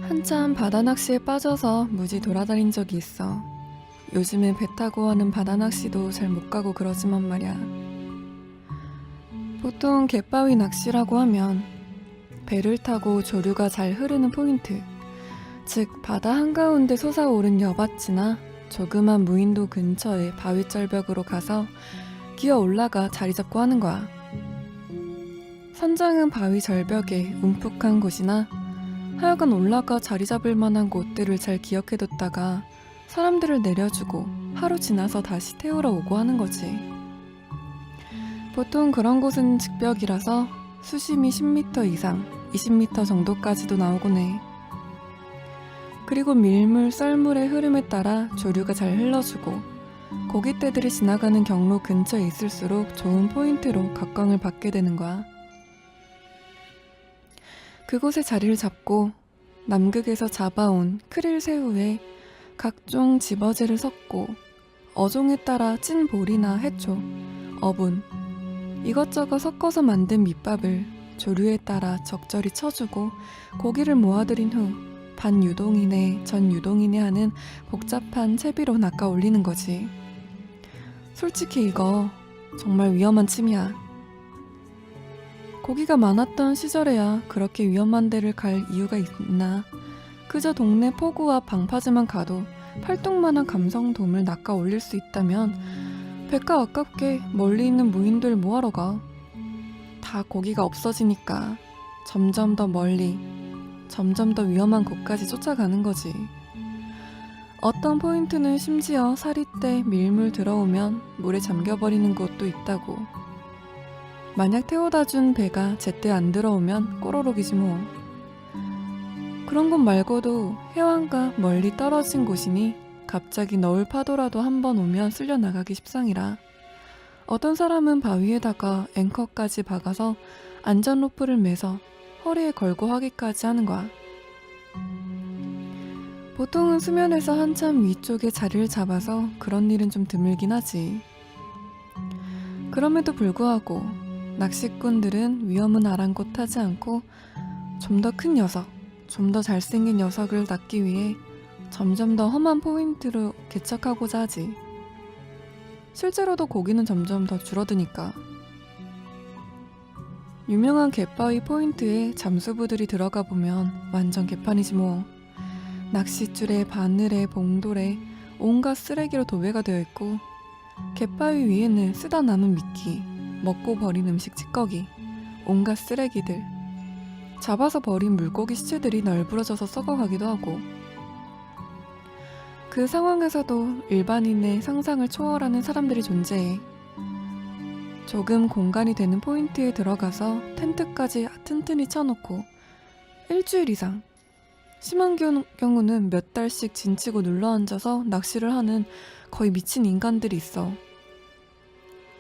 한참 바다 낚시에 빠져서 무지 돌아다닌 적이 있어. 요즘에 배 타고 하는 바다 낚시도 잘 못 가고 그러지만 말이야. 보통 갯바위 낚시라고 하면 배를 타고 조류가 잘 흐르는 포인트, 즉 바다 한가운데 솟아오른 여밭이나 조그만 무인도 근처의 바위 절벽으로 가서 기어 올라가 자리 잡고 하는 거야. 선장은 바위 절벽에 움푹한 곳이나 하여간 올라가 자리 잡을 만한 곳들을 잘 기억해뒀다가 사람들을 내려주고 하루 지나서 다시 태우러 오고 하는 거지. 보통 그런 곳은 직벽이라서 수심이 10m 이상, 20m 정도까지도 나오곤 해. 그리고 밀물, 썰물의 흐름에 따라 조류가 잘 흘러주고 고깃대들이 지나가는 경로 근처에 있을수록 좋은 포인트로 각광을 받게 되는 거야. 그곳에 자리를 잡고 남극에서 잡아온 크릴 새우에 각종 집어제를 섞고 어종에 따라 찐 볼이나 해초, 어분, 이것저것 섞어서 만든 밑밥을 조류에 따라 적절히 쳐주고 고기를 모아들인 후 반 유동이네 전 유동이네 하는 복잡한 채비로 낚아 올리는 거지. 솔직히 이거 정말 위험한 취미야. 고기가 많았던 시절에야 그렇게 위험한 데를 갈 이유가 있나. 그저 동네 포구와 방파제만 가도 팔뚝만한 감성돔을 낚아 올릴 수 있다면 배가 아깝게 멀리 있는 무인도를 뭐하러 가. 다 고기가 없어지니까 점점 더 멀리, 점점 더 위험한 곳까지 쫓아가는 거지. 어떤 포인트는 심지어 사리때 밀물 들어오면 물에 잠겨버리는 곳도 있다고. 만약 태워다 준 배가 제때 안 들어오면 꼬로록이지 뭐. 그런 곳 말고도 해안가 멀리 떨어진 곳이니 갑자기 너울 파도라도 한 번 오면 쓸려 나가기 십상이라 어떤 사람은 바위에다가 앵커까지 박아서 안전 로프를 매서 허리에 걸고 하기까지 하는 거야. 보통은 수면에서 한참 위쪽에 자리를 잡아서 그런 일은 좀 드물긴 하지. 그럼에도 불구하고 낚시꾼들은 위험은 아랑곳하지 않고 좀 더 큰 녀석, 좀 더 잘생긴 녀석을 낚기 위해 점점 더 험한 포인트로 개척하고자 하지. 실제로도 고기는 점점 더 줄어드니까. 유명한 갯바위 포인트에 잠수부들이 들어가 보면 완전 개판이지 뭐. 낚싯줄에 바늘에 봉돌에 온갖 쓰레기로 도배가 되어 있고 갯바위 위에는 쓰다 남은 미끼, 먹고 버린 음식 찌꺼기, 온갖 쓰레기들, 잡아서 버린 물고기 시체들이 널브러져서 썩어가기도 하고. 그 상황에서도 일반인의 상상을 초월하는 사람들이 존재해. 조금 공간이 되는 포인트에 들어가서 텐트까지 튼튼히 쳐놓고 일주일 이상, 심한 경우는 몇 달씩 진치고 눌러앉아서 낚시를 하는 거의 미친 인간들이 있어.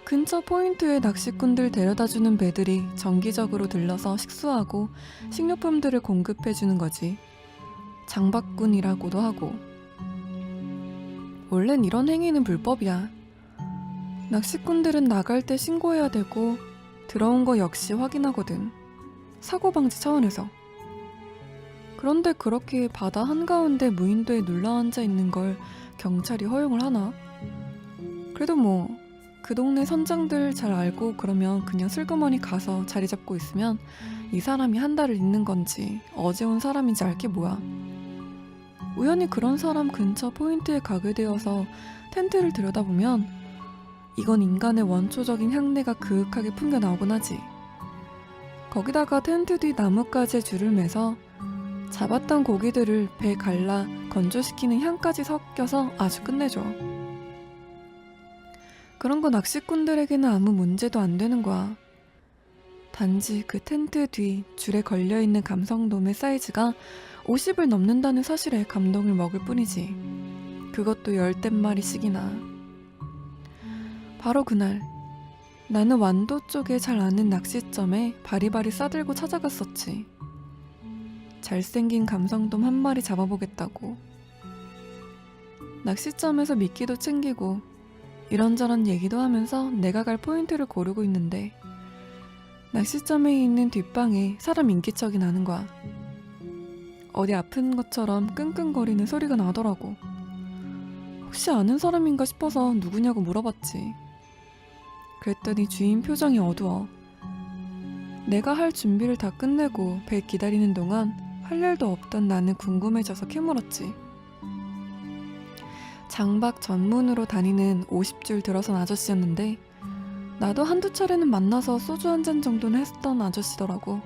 근처 포인트에 낚시꾼들 데려다주는 배들이 정기적으로 들러서 식수하고 식료품들을 공급해주는 거지. 장박꾼이라고도 하고. 원래는 이런 행위는 불법이야. 낚시꾼들은 나갈 때 신고해야 되고 들어온 거 역시 확인하거든. 사고 방지 차원에서. 그런데 그렇게 바다 한가운데 무인도에 눌러앉아 있는 걸 경찰이 허용을 하나? 그래도 뭐 그 동네 선장들 잘 알고 그러면 그냥 슬그머니 가서 자리 잡고 있으면 이 사람이 한 달을 있는 건지 어제 온 사람인지 알 게 뭐야. 우연히 그런 사람 근처 포인트에 가게 되어서 텐트를 들여다보면 이건 인간의 원초적인 향내가 그윽하게 풍겨 나오곤 하지. 거기다가 텐트 뒤 나뭇가지에 줄을 매서 잡았던 고기들을 배에 갈라 건조시키는 향까지 섞여서 아주 끝내줘. 그런 거 낚시꾼들에게는 아무 문제도 안 되는 거야. 단지 그 텐트 뒤 줄에 걸려있는 감성돔의 사이즈가 50을 넘는다는 사실에 감동을 먹을 뿐이지. 그것도 10댓마리씩이나. 바로 그날 나는 완도 쪽에 잘 아는 낚시점에 바리바리 싸들고 찾아갔었지. 잘생긴 감성돔 한 마리 잡아보겠다고. 낚시점에서 미끼도 챙기고 이런저런 얘기도 하면서 내가 갈 포인트를 고르고 있는데 낚시점에 있는 뒷방에 사람 인기척이 나는 거야. 어디 아픈 것처럼 끙끙거리는 소리가 나더라고. 혹시 아는 사람인가 싶어서 누구냐고 물어봤지. 그랬더니 주인 표정이 어두워. 내가 할 준비를 다 끝내고 배 기다리는 동안 할 일도 없던 나는 궁금해져서 캐물었지. 장박 전문으로 다니는 50줄 들어선 아저씨였는데 나도 한두 차례는 만나서 소주 한 잔 정도는 했던 아저씨더라고.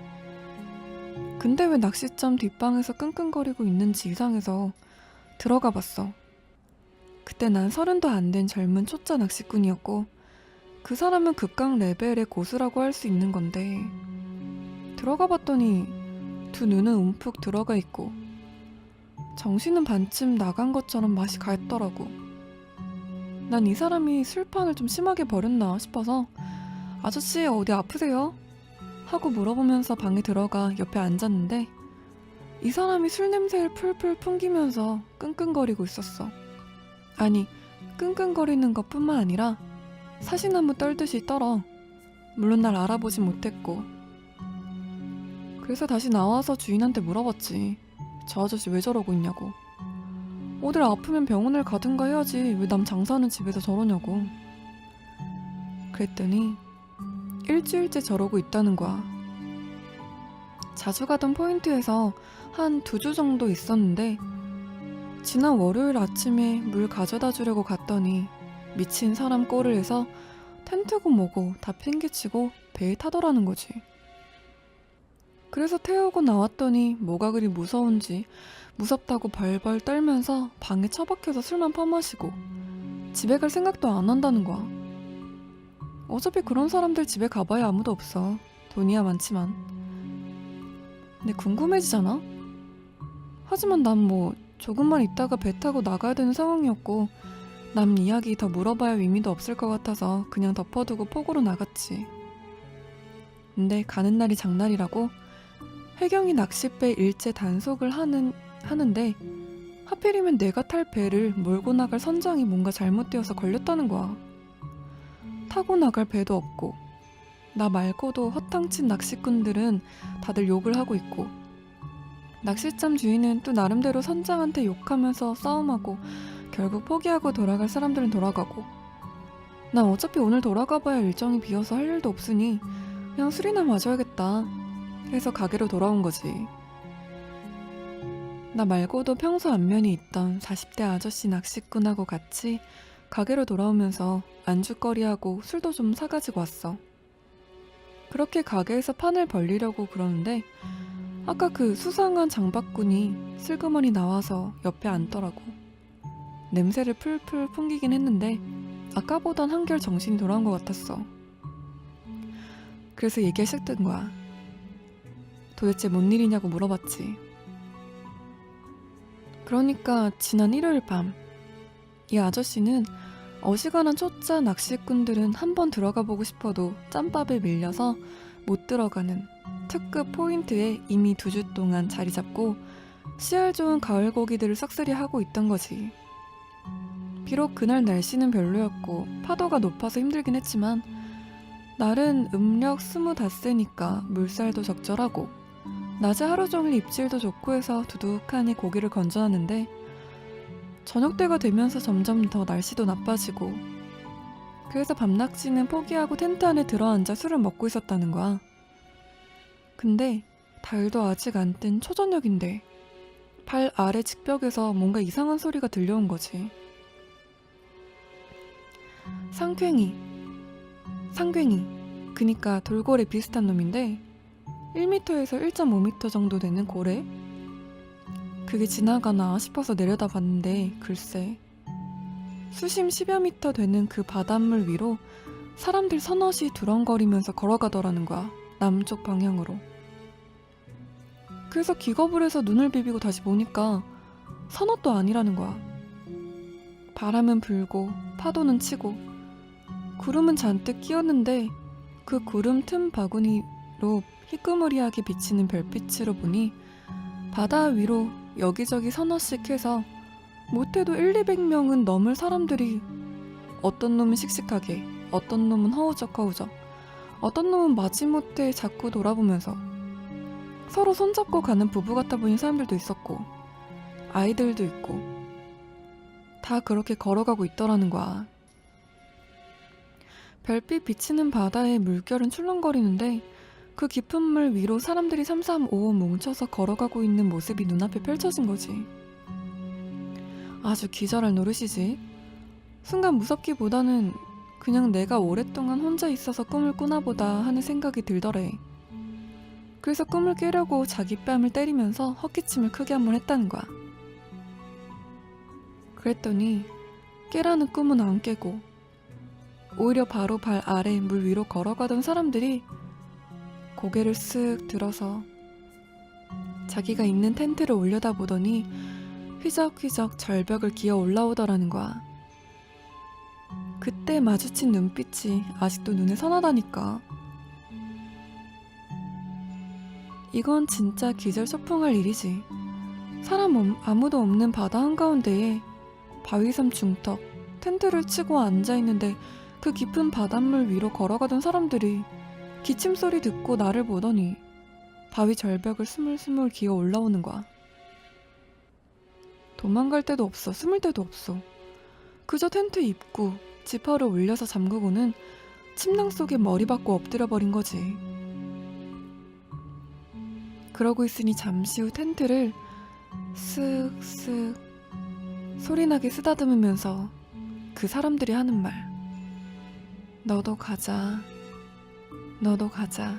근데 왜 낚시점 뒷방에서 끙끙거리고 있는지 이상해서 들어가 봤어. 그때 난 30도 안 된 젊은 초짜 낚시꾼이었고 그 사람은 극강 레벨의 고수라고 할 수 있는 건데 들어가 봤더니 두 눈은 움푹 들어가 있고 정신은 반쯤 나간 것처럼 맛이 갔더라고. 난 이 사람이 술판을 좀 심하게 버렸나 싶어서 아저씨 어디 아프세요? 하고 물어보면서 방에 들어가 옆에 앉았는데 이 사람이 술 냄새를 풀풀 풍기면서 끙끙거리고 있었어. 아니 끙끙거리는 것뿐만 아니라 사시나무 떨듯이 떨어. 물론 날 알아보진 못했고. 그래서 다시 나와서 주인한테 물어봤지. 저 아저씨 왜 저러고 있냐고. 어딜 아프면 병원을 가든가 해야지 왜 남 장사하는 집에서 저러냐고. 그랬더니 일주일째 저러고 있다는 거야. 자주 가던 포인트에서 한 2주 정도 있었는데 지난 월요일 아침에 물 가져다 주려고 갔더니 미친 사람 꼴을 해서 텐트고 뭐고 다 팽개치고 배에 타더라는 거지. 그래서 태우고 나왔더니 뭐가 그리 무서운지 무섭다고 벌벌 떨면서 방에 처박혀서 술만 퍼마시고 집에 갈 생각도 안 한다는 거야. 어차피 그런 사람들 집에 가봐야 아무도 없어. 돈이야 많지만. 근데 궁금해지잖아? 하지만 난 뭐 조금만 있다가 배 타고 나가야 되는 상황이었고 남 이야기 더 물어봐야 의미도 없을 것 같아서 그냥 덮어두고 폭우로 나갔지. 근데 가는 날이 장날이라고 혜경이 낚싯배 일제 단속을 하는데 하필이면 내가 탈 배를 몰고 나갈 선장이 뭔가 잘못되어서 걸렸다는 거야. 타고 나갈 배도 없고 나 말고도 허탕친 낚시꾼들은 다들 욕을 하고 있고 낚시점 주인은 또 나름대로 선장한테 욕하면서 싸움하고 결국 포기하고 돌아갈 사람들은 돌아가고 난 어차피 오늘 돌아가봐야 일정이 비어서 할 일도 없으니 그냥 술이나 마셔야겠다 해서 가게로 돌아온 거지. 나 말고도 평소 안면이 있던 40대 아저씨 낚시꾼하고 같이 가게로 돌아오면서 안주거리하고 술도 좀 사가지고 왔어. 그렇게 가게에서 판을 벌리려고 그러는데 아까 그 수상한 장박꾼이 슬그머니 나와서 옆에 앉더라고. 냄새를 풀풀 풍기긴 했는데 아까보단 한결 정신이 돌아온 것 같았어. 그래서 얘기가 시작된 거야. 도대체 뭔 일이냐고 물어봤지. 그러니까 지난 일요일 밤 이 아저씨는 어지간한 초짜 낚시꾼들은 한번 들어가 보고 싶어도 짬밥에 밀려서 못 들어가는 특급 포인트에 이미 2주 동안 자리 잡고 씨알 좋은 가을 고기들을 싹쓸이 하고 있던 거지. 비록 그날 날씨는 별로였고 파도가 높아서 힘들긴 했지만 날은 음력 20닷새니까 물살도 적절하고 낮에 하루 종일 입질도 좋고 해서 두둑하니 고기를 건져놨는데 저녁 때가 되면서 점점 더 날씨도 나빠지고 그래서 밤낚시는 포기하고 텐트 안에 들어앉아 술을 먹고 있었다는 거야. 근데 달도 아직 안 뜬 초저녁인데 발 아래 직벽에서 뭔가 이상한 소리가 들려온 거지. 상괭이, 그니까 돌고래 비슷한 놈인데 1m에서 1.5m 정도 되는 고래? 그게 지나가나 싶어서 내려다봤는데 글쎄 수심 10여 미터 되는 그 바닷물 위로 사람들 서너시 두렁거리면서 걸어가더라는 거야. 남쪽 방향으로. 그래서 기겁을 해서 눈을 비비고 다시 보니까 서너도 아니라는 거야. 바람은 불고 파도는 치고 구름은 잔뜩 끼었는데 그 구름 틈 바구니로 희끄무리하게 비치는 별빛으로 보니 바다 위로 여기저기 서너씩 해서 못해도 100~200명은 넘을 사람들이 어떤 놈은 씩씩하게 어떤 놈은 허우적 어떤 놈은 마지못해 자꾸 돌아보면서 서로 손잡고 가는 부부 같아 보이는 사람들도 있었고 아이들도 있고 다 그렇게 걸어가고 있더라는 거야. 별빛 비치는 바다에 물결은 출렁거리는데 그 깊은 물 위로 사람들이 삼삼오오 뭉쳐서 걸어가고 있는 모습이 눈앞에 펼쳐진 거지. 아주 기절할 노릇이지. 순간 무섭기보다는 그냥 내가 오랫동안 혼자 있어서 꿈을 꾸나 보다 하는 생각이 들더래. 그래서 꿈을 깨려고 자기 뺨을 때리면서 헛기침을 크게 한번 했다는 거야. 그랬더니 깨라는 꿈은 안 깨고 오히려 바로 발 아래 물 위로 걸어가던 사람들이 고개를 쓱 들어서 자기가 있는 텐트를 올려다보더니 휘적휘적 절벽을 기어 올라오더라는 거야. 그때 마주친 눈빛이 아직도 눈에 선하다니까. 이건 진짜 기절초풍할 일이지. 사람 아무도 없는 바다 한가운데에 바위섬 중턱 텐트를 치고 앉아있는데 그 깊은 바닷물 위로 걸어가던 사람들이 기침 소리 듣고 나를 보더니 바위 절벽을 스물스물 기어 올라오는 거야. 도망갈 데도 없어, 숨을 데도 없어. 그저 텐트 입구, 지퍼를 올려서 잠그고는 침낭 속에 머리 박고 엎드려 버린 거지. 그러고 있으니 잠시 후 텐트를 쓱쓱 소리나게 쓰다듬으면서 그 사람들이 하는 말. 너도 가자. 너도 가자.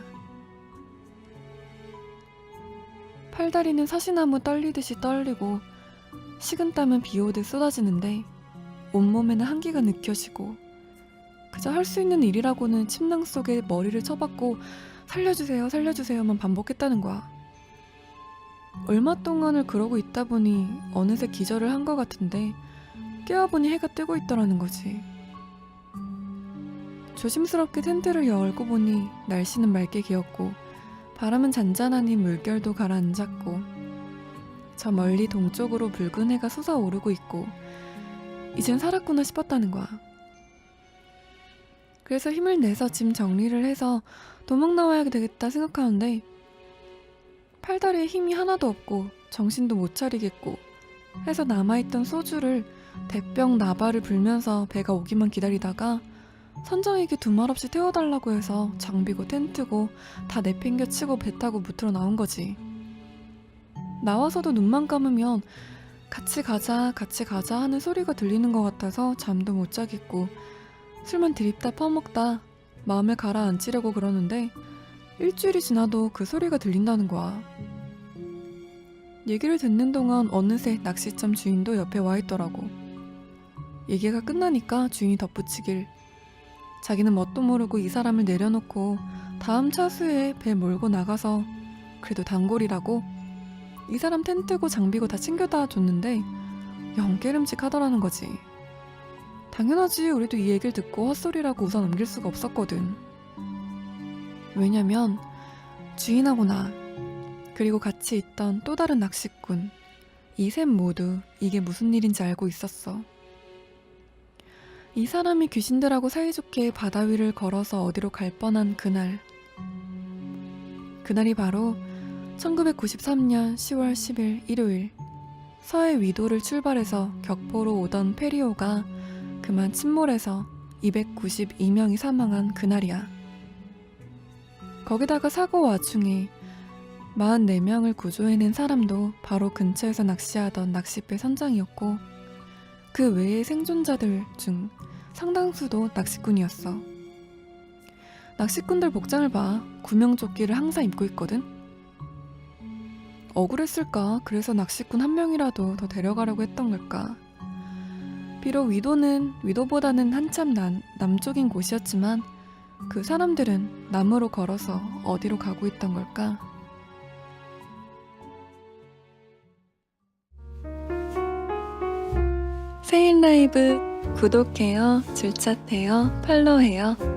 팔다리는 사시나무 떨리듯이 떨리고 식은땀은 비오듯 쏟아지는데 온몸에는 한기가 느껴지고 그저 할 수 있는 일이라고는 침낭 속에 머리를 쳐박고 살려주세요 살려주세요만 반복했다는 거야. 얼마 동안을 그러고 있다 보니 어느새 기절을 한 것 같은데 깨어보니 해가 뜨고 있더라는 거지. 조심스럽게 텐트를 열고 보니 날씨는 맑게 개었고 바람은 잔잔하니 물결도 가라앉았고 저 멀리 동쪽으로 붉은 해가 솟아오르고 있고 이젠 살았구나 싶었다는 거야. 그래서 힘을 내서 짐 정리를 해서 도망 나와야 되겠다 생각하는데 팔다리에 힘이 하나도 없고 정신도 못 차리겠고 해서 남아있던 소주를 대병 나발을 불면서 배가 오기만 기다리다가 선장에게 두말 없이 태워달라고 해서 장비고 텐트고 다 내팽겨치고 배 타고 무트로 나온 거지. 나와서도 눈만 감으면 같이 가자 하는 소리가 들리는 것 같아서 잠도 못 자겠고 술만 드립다 퍼먹다 마음을 가라앉히려고 그러는데 일주일이 지나도 그 소리가 들린다는 거야. 얘기를 듣는 동안 어느새 낚시점 주인도 옆에 와 있더라고. 얘기가 끝나니까 주인이 덧붙이길 자기는 뭣도 모르고 이 사람을 내려놓고 다음 차수에 배 몰고 나가서 그래도 단골이라고 이 사람 텐트고 장비고 다 챙겨다 줬는데 영 깨름직하더라는 거지. 당연하지. 우리도 이 얘기를 듣고 헛소리라고 웃어 넘길 수가 없었거든. 왜냐면 주인하고 나 그리고 같이 있던 또 다른 낚시꾼 이 셋 모두 이게 무슨 일인지 알고 있었어. 이 사람이 귀신들하고 사이좋게 바다 위를 걸어서 어디로 갈 뻔한 그날이 바로 1993년 10월 10일 일요일 서해 위도를 출발해서 격포로 오던 페리오가 그만 침몰해서 292명이 사망한 그날이야. 거기다가 사고 와중에 44명을 구조해낸 사람도 바로 근처에서 낚시하던 낚싯배 선장이었고 그 외의 생존자들 중 상당수도 낚시꾼이었어. 낚시꾼들 복장을 봐. 구명조끼를 항상 입고 있거든. 억울했을까? 그래서 낚시꾼 한 명이라도 더 데려가려고 했던 걸까? 비록 위도보다는 한참 남쪽인 곳이었지만 그 사람들은 남으로 걸어서 어디로 가고 있던 걸까? 세인 라이브 구독해요, 줄챗해요, 팔로우해요.